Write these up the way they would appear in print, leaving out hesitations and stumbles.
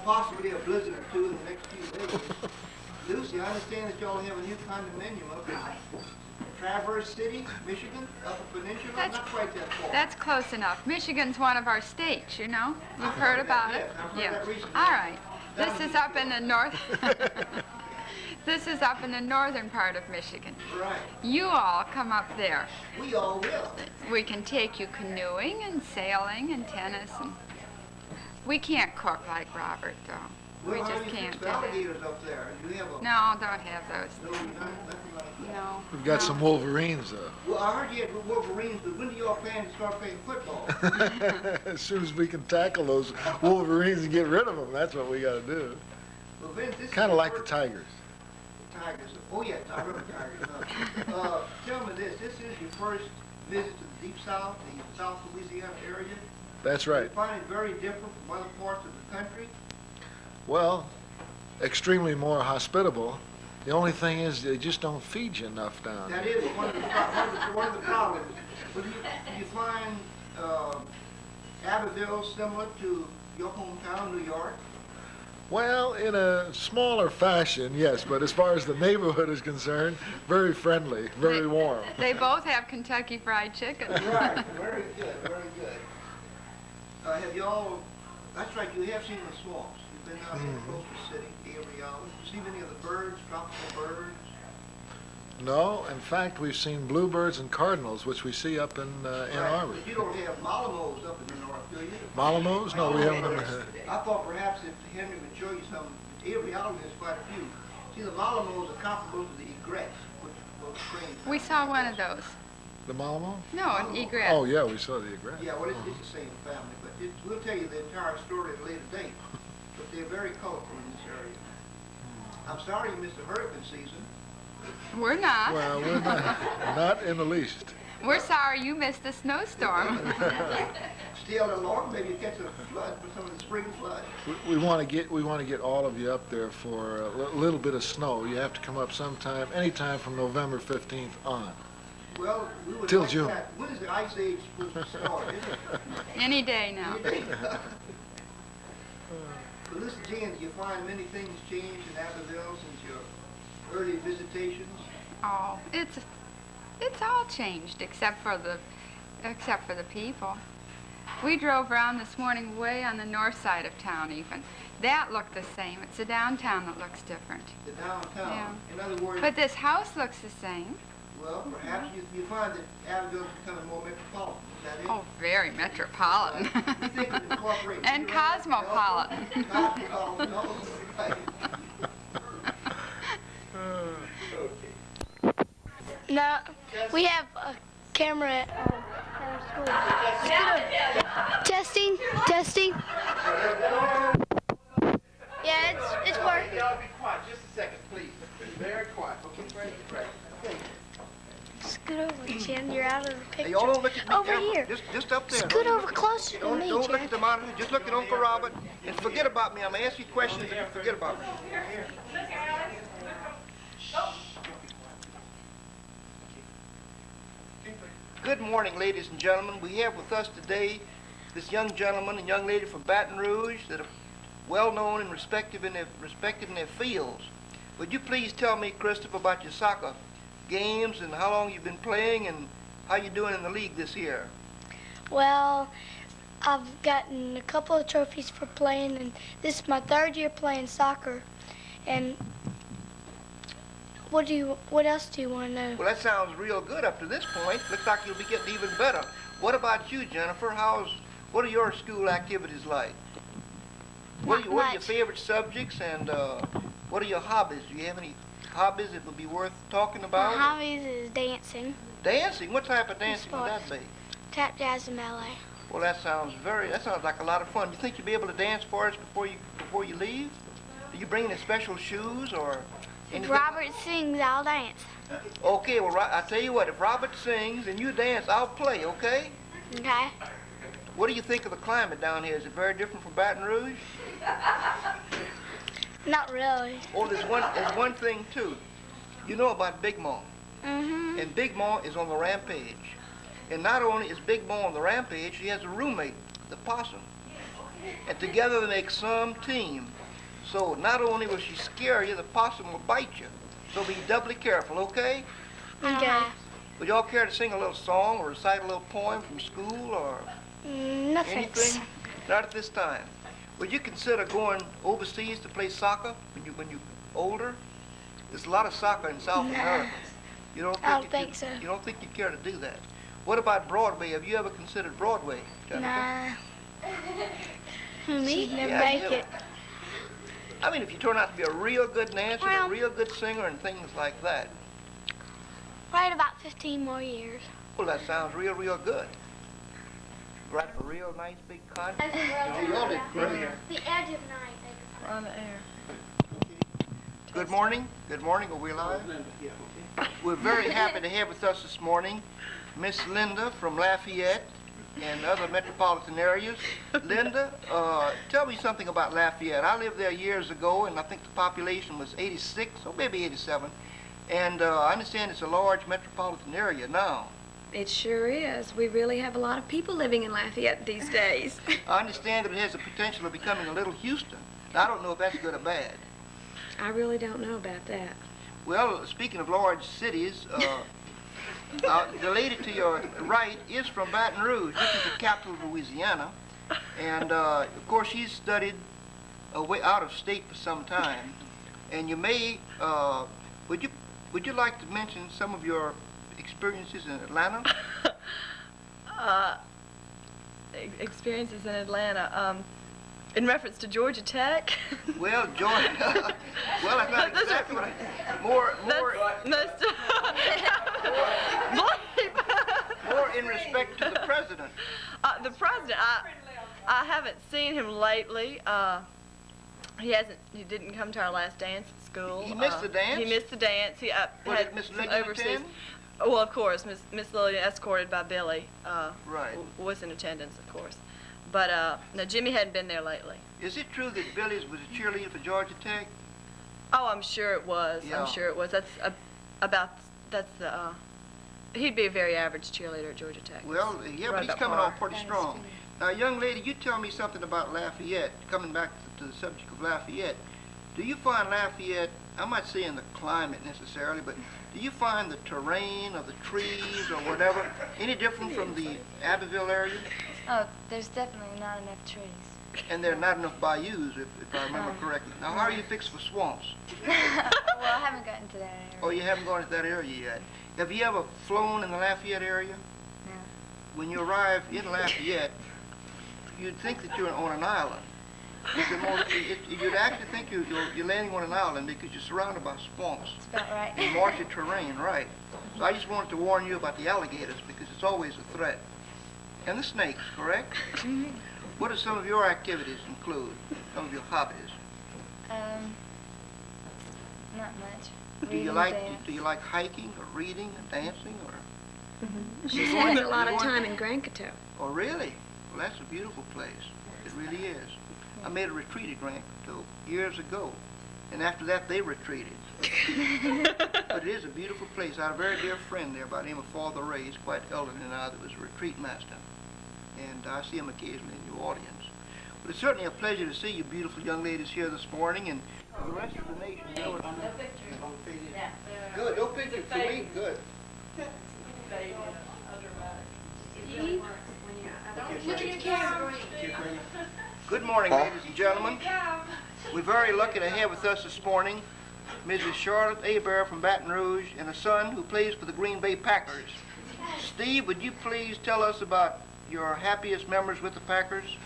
possibly a blizzard or two in the next few days. Lucy, I understand that y'all have a new condominium up in Traverse City, Michigan, Upper Peninsula. Not quite that far. That's close enough. Michigan's one of our states, you know. You've heard about it? I've heard that recently. All right. This is up in the north. This is up in the northern part of Michigan. Right. You all come up there. We all will. We can take you canoeing and sailing and tennis. And we can't cook like Robert, though. Well, We just can't do that. alligators up there. Do you have a... No, don't have those. No, nothing like that. No. We've got some Wolverines, though. Well, I heard you had Wolverines, but when do y'all plan to start playing football? As soon as we can tackle those Wolverines and get rid of them, that's what we got to do. Well, Vince, this Kind is of your like the first- Tigers. Tigers. Oh, yeah, I remember Tigers. Tell me this. This is your first visit to the Deep South, the South Louisiana area. That's Do you right. find it very different from other parts of the country? Well, extremely more hospitable. The only thing is they just don't feed you enough down That there. is one of the problems. But do you find Abbeville similar to your hometown, New York? Well, in a smaller fashion, yes, but as far as the neighborhood is concerned, very friendly, very warm. They both have Kentucky Fried Chicken. Right. Very good. Very good. Have y'all? That's right. You have seen the swamps. You've been out here close to the city, Carilotte. You see many of the birds, tropical birds? No, in fact, we've seen bluebirds and cardinals, which we see up in Ann Arbor. But you don't have Malamos up in the north, do you? Malamos? No, we haven't. I thought perhaps if Henry would show you some. Carilotte has quite a few. See, the Malamos are comparable to the egrets, which will train. We saw one of those. The Malamo? No, an egret. Oh, yeah, we saw the egret. Yeah, well, it's the same family, but we'll tell you the entire story at a later date. But they're very colorful in this area. I'm sorry you missed the hurricane season. We're not. Well, we're not in the least. We're sorry you missed the snowstorm. Still along, maybe you catch a flood for some of the spring flood. We want to get all of you up there for a little bit of snow. You have to come up anytime from November 15th on. Well, we would Till like June. that. When is the ice age supposed to start? Isn't it? Any day now. Well, listen, Jan, do you find many things changed in Abbeville since your early visitations? Oh, it's all changed except for the people. We drove around this morning way on the north side of town even. That looked the same. It's the downtown that looks different. The downtown. Yeah. In other words, But this house looks the same. well, perhaps you find that Abbeville is becoming more metropolitan. Is that it? Oh, very metropolitan. You think of incorporating And cosmopolitan. Cosmopolitan, no, right. No, we have a camera at our school. Testing, testing. Yeah, it's working. Y'all be quiet just a second, please. Very quiet. Okay, great. Okay. Scoot over, Jen. You're out of the Hey, picture. y'all don't look at me. Over ever. here. Just up there. Scoot over closer to Don't me, look Jen. at the monitor. Just look at Uncle Robert and forget about me. I'm gonna ask you questions and you forget about me. Good morning, ladies and gentlemen. We have with us today this young gentleman and young lady from Baton Rouge that are well known and respected in their fields. Would you please tell me, Christopher, about your soccer games and how long you've been playing and how you're doing in the league this year? Well, I've gotten a couple of trophies for playing, and this is my third year playing soccer. And what else do you want to know? Well, that sounds real good up to this point. Looks like you'll be getting even better. What about you, Jennifer? What are your school activities like? What are your much. favorite subjects and what are your hobbies? Do you have any hobbies that would be worth talking My about? hobbies is dancing, Dancing? What type of dancing would that be? tap, jazz, and ballet. Well, that sounds like a lot of fun. Do you think you'll be able to dance for us before you leave? Do you bring any special shoes or If anything? Robert sings, I'll dance. Okay, well, I tell you what, if Robert sings and you dance, I'll play, okay? Okay? What do you think of the climate down here? Is it very different from Baton Rouge? Not really. Oh, there's one thing too. You know about Big Mom. Mm-hmm. And Big Mom is on the rampage. And not only is Big Mom on the rampage, she has a roommate, the possum. and together they make some team. So not only will she scare you, the possum will bite you. So be doubly careful, okay? Okay. Would y'all care to sing a little song or recite a little poem from school or No thanks. anything? Not at this time. Would you consider going overseas to play soccer when you're older? There's a lot of soccer in South America. You don't think I don't think so. You don't think you'd care to do that? What about Broadway? Have you ever considered Broadway, Jennifer? Nah. Me? Never Yeah, make you. it. I mean, if you turn out to be a real good dancer, Well- a real good singer, and things like that. Right about 15 more years. Well, that sounds real, real good. Write a real nice big concert. You all did great. The edge of night. On the air. Good morning. Good morning. Are we live? We're very happy to have with us this morning Miss Linda from Lafayette and other metropolitan areas. Linda, tell me something about Lafayette. I lived there years ago, and I think the population was 86, or maybe 87. And I understand it's a large metropolitan area now. It sure is. We really have a lot of people living in Lafayette these days. I understand that it has the potential of becoming a little Houston. Now, I don't know if that's good or bad. I really don't know about that. Well, speaking of large cities, the lady to your right is from Baton Rouge. This is the capital of Louisiana. And, of course, she's studied away out of state for some time. And you may, would you like to mention some of your experiences in Atlanta? Experiences in Atlanta. In reference to Georgia Tech. Well, Georgia. Well, that's not exactly what I. More in respect to the president. The president. I haven't seen him lately. He didn't come to our last dance at school. He missed the dance? He missed the dance. He Was had it Miss some Lillian overseas. attend? Well, of course, Miss Lillian, escorted by Billy, Right. was in attendance, of course. But no, Jimmy hadn't been there lately. Is it true that Billy's was a cheerleader for Georgia Tech? Oh, I'm sure it was. Yeah. I'm sure it was. He'd be a very average cheerleader at Georgia Tech. Well, yeah, but Right he's about coming par. on pretty strong. Now, young lady, you tell me something about Lafayette. Coming back to the subject of Lafayette, do you find Lafayette, I'm not saying the climate necessarily, but do you find the terrain or the trees or whatever any different from the Abbeville area? Oh, there's definitely not enough trees. And there are not enough bayous, if I remember correctly. Now, how are you fixed for swamps? Well, I haven't gotten to that area. Oh, you haven't gone to that area yet. Have you ever flown in the Lafayette area? No. When you arrive in Lafayette, you'd think that you're on an island. You'd actually think you're landing on an island because you're surrounded by swamps That's about right. and marshy terrain, right? So I just wanted to warn you about the alligators because it's always a threat. And the snakes, correct? Mm-hmm. What do some of your activities include? Some of your hobbies? Not much. Do you Reading, like dance. hiking or reading or dancing or? She spends a lot of you want- time in Grand Coteau. Oh, really? Well, that's a beautiful place. It really is. I made a retreat at Grand Coteau years ago, and after that they retreated. But it is a beautiful place. I had a very dear friend there by the name of Father Ray. He's quite elderly now, that was a retreat master. And I see him occasionally in New Orleans. But it's certainly a pleasure to see you beautiful young ladies here this morning, and the rest of the nation. You know what? Good, no picture for me. Good. Good morning, ladies and gentlemen. We're very lucky to have with us this morning Mrs. Charlotte Hebert from Baton Rouge and a son who plays for the Green Bay Packers. Steve, would you please tell us about your happiest memories with the Packers?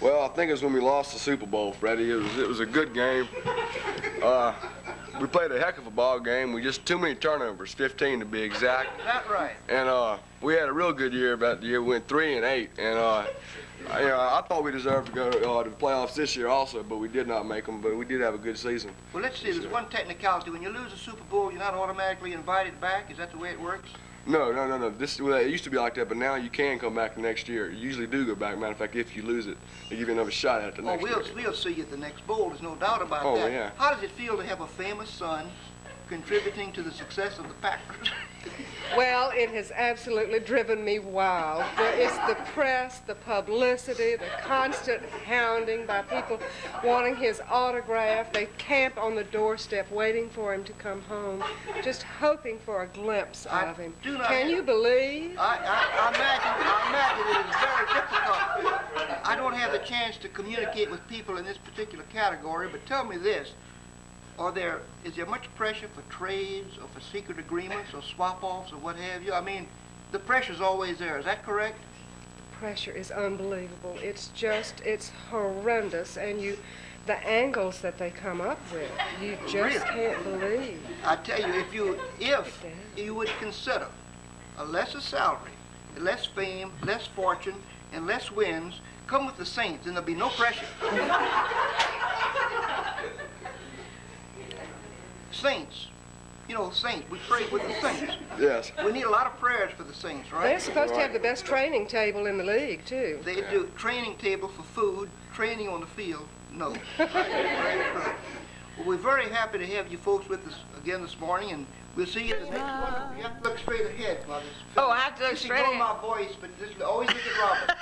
Well, I think it was when we lost the Super Bowl, Freddie. It was a good game. We played a heck of a ball game. We just too many turnovers, 15 to be exact. That's right. And we had a real good year. About the year we went 3-8, and I thought we deserved to go to the playoffs this year also, but we did not make them. But we did have a good season. Well, let's see. There's one technicality. When you lose a Super Bowl, you're not automatically invited back. Is that the way it works? No. It used to be like that, but now you can come back the next year. You usually do go back. Matter of fact, if you lose it, they give you another shot at it the next year. We'll see you at the next bowl. There's no doubt about Oh, that. yeah. How does it feel to have a famous son contributing to the success of the Packers? Well, it has absolutely driven me wild. It's the press, the publicity, the constant hounding by people wanting his autograph. They camp on the doorstep waiting for him to come home, just hoping for a glimpse of him. Can you believe? I imagine it is very difficult. I don't have the chance to communicate with people in this particular category, but tell me this. Is there much pressure for trades or for secret agreements or swap-offs or what have you? I mean, the pressure's always there. Is that correct? The pressure is unbelievable. It's horrendous, and the angles that they come up with, you just Really? can't believe. I tell you, if you would consider a lesser salary, less fame, less fortune, and less wins, come with the Saints, and there'll be no pressure. Saints. You know, Saints. We pray with the Saints. Yes. We need a lot of prayers for the Saints, right? They're supposed to have the best training table in the league, too. They do training table for food, training on the field. No. Right. Very true. Well, we're very happy to have you folks with us again this morning, and we'll see you at the next one. You have to look straight ahead, Mother. Oh, I have to look straight ahead? Ignore my voice, but just always look at Robert.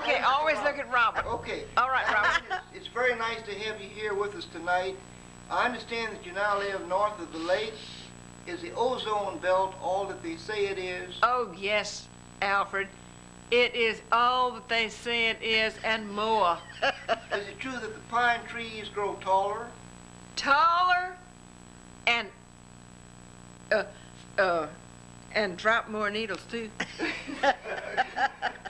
Okay, always look at Robert. Okay. All right, Robert. It's very nice to have you here with us tonight. I understand that you now live north of the lake. Is the ozone belt all that they say it is? Oh, yes, Alfred. It is all that they say it is and more. Is it true that the pine trees grow taller? Taller and drop more needles, too.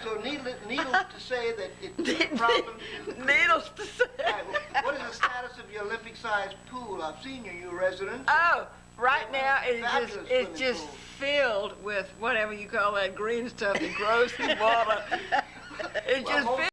So needless to say that it's a problem. Needles to say. Right, well, what is the status of your Olympic-sized pool? I've seen your new residence. Oh, right now Fabulous it's swimming just pool. filled with whatever you call that green stuff that grows in water. It's Well, just